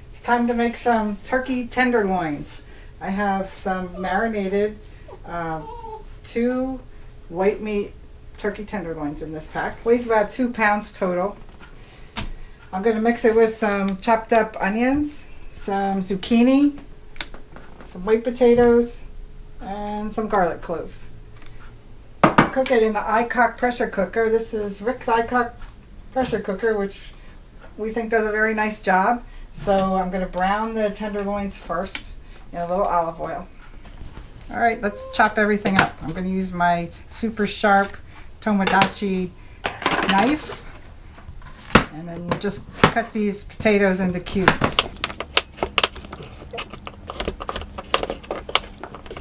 It's time to make some turkey tenderloins. I have some marinated 2 white meat turkey tenderloins in this pack. Weighs about 2 pounds total. I'm going to mix it with some chopped up onions, some zucchini, some white potatoes, and some garlic cloves. Cook it in the Aicok pressure cooker. This is Rick's Aicok pressure cooker, which we think does a very nice job. So I'm going to brown the tenderloins first in a little olive oil. All right, let's chop everything up. I'm going to use my super sharp Tomodachi knife, and then just cut these potatoes into cubes.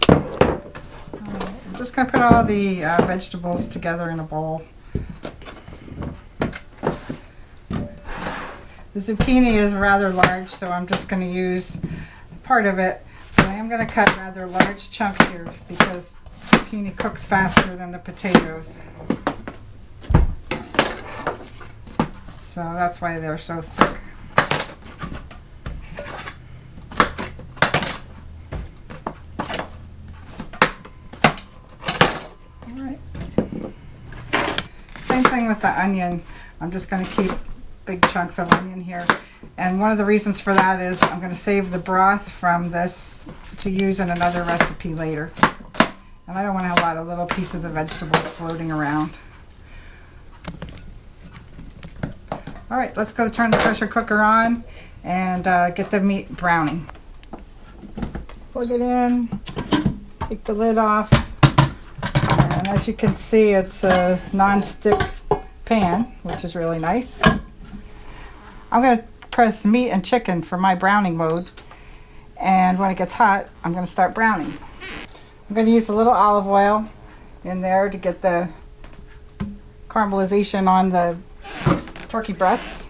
I'm just going to put all the vegetables together in a bowl. The zucchini is rather large, so I'm just going to use part of it. But I am going to cut rather large chunks here because zucchini cooks faster than the potatoes. So that's why they're so thick. All right. Same thing with the onion. I'm just going to keep big chunks of onion here. And one of the reasons for that is I'm going to save the broth from this to use in another recipe later. And I don't want to have a lot of little pieces of vegetables floating around. All right, let's go turn the pressure cooker on and get the meat browning. Plug it in, take the lid off, and as you can see, it's a non-stick pan, which is really nice. I'm going to press meat and chicken for my browning mode, and when it gets hot, I'm going to start browning. I'm going to use a little olive oil in there to get the caramelization on the turkey breasts.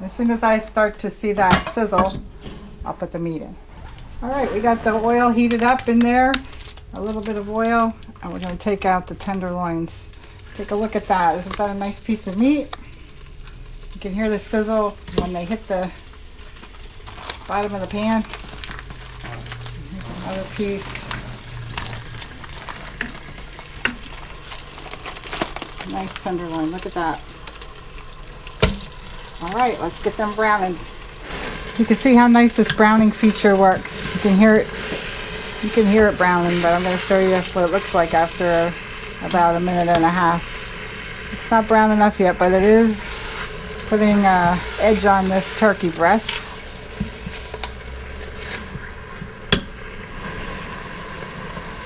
As soon as I start to see that sizzle, I'll put the meat in. All right, we got the oil heated up in there, a little bit of oil, and we're going to take out the tenderloins. Take a look at that. Isn't that a nice piece of meat? You can hear the sizzle when they hit the bottom of the pan. Here's another piece. Nice tenderloin, look at that. All right, let's get them browning. You can see how nice this browning feature works. You can hear it browning, but I'm going to show you what it looks like after about 1.5 minutes. It's not brown enough yet, but it is putting edge on this turkey breast.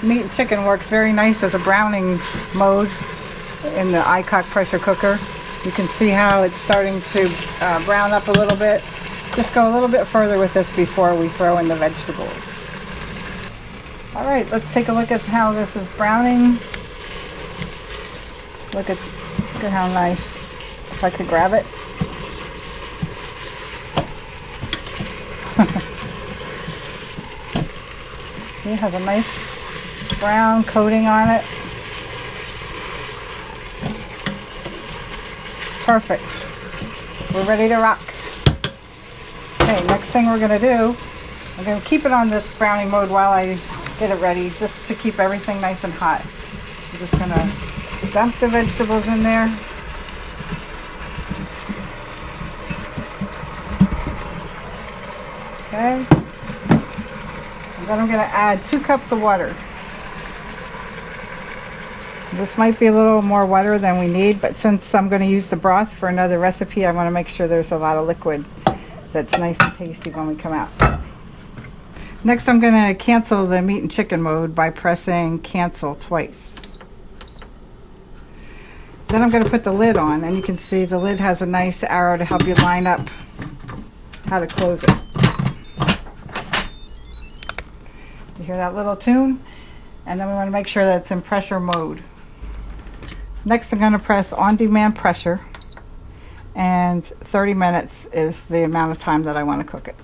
Meat and chicken works very nice as a browning mode in the Aicok pressure cooker. You can see how it's starting to brown up a little bit. Just go a little bit further with this before we throw in the vegetables. All right, let's take a look at how this is browning. Look at how nice. If I could grab it. See, it has a nice brown coating on it. Perfect. We're ready to rock. Okay, next thing we're going to do, I'm going to keep it on this browning mode while I get it ready, just to keep everything nice and hot. I'm just going to dump the vegetables in there. Okay. And then I'm going to add 2 cups of water. This might be a little more water than we need, but since I'm going to use the broth for another recipe, I want to make sure there's a lot of liquid that's nice and tasty when we come out. Next, I'm going to cancel the meat and chicken mode by pressing cancel twice. Then I'm going to put the lid on, and you can see the lid has a nice arrow to help you line up how to close it. You hear that little tune? And then we want to make sure that it's in pressure mode. Next, I'm going to press on-demand pressure, and 30 minutes is the amount of time that I want to cook it.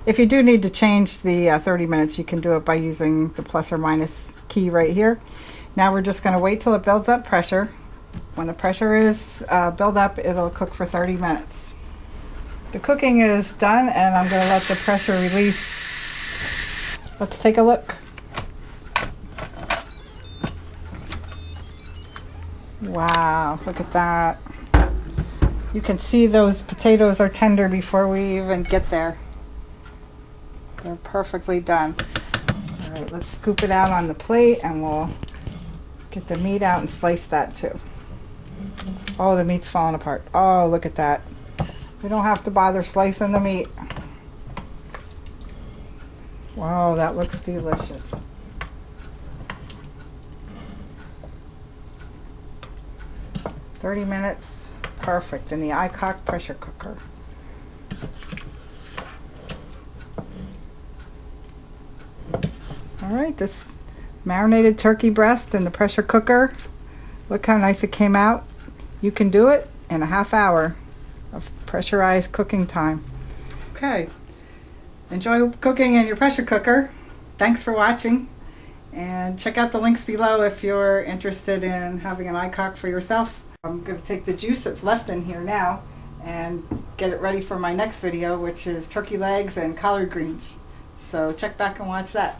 If you do need to change the 30 minutes, you can do it by using the plus or minus key right here. Now we're just going to wait till it builds up pressure. When the pressure is built up, it'll cook for 30 minutes. The cooking is done and I'm going to let the pressure release. Let's take a look. Wow, look at that. You can see those potatoes are tender before we even get there. They're perfectly done. All right, let's scoop it out on the plate and we'll get the meat out and slice that too. Oh, the meat's falling apart. Oh, look at that. We don't have to bother slicing the meat. Wow, that looks delicious. "30 minutes, perfect, in the Aicok pressure cooker." All right, this marinated turkey breast in the pressure cooker. Look how nice it came out. You can do it in a half hour of pressurized cooking time. Okay, enjoy cooking in your pressure cooker. Thanks for watching, and check out the links below if you're interested in having an Aicok for yourself. I'm going to take the juice that's left in here now and get it ready for my next video, which is turkey legs and collard greens. So check back and watch that.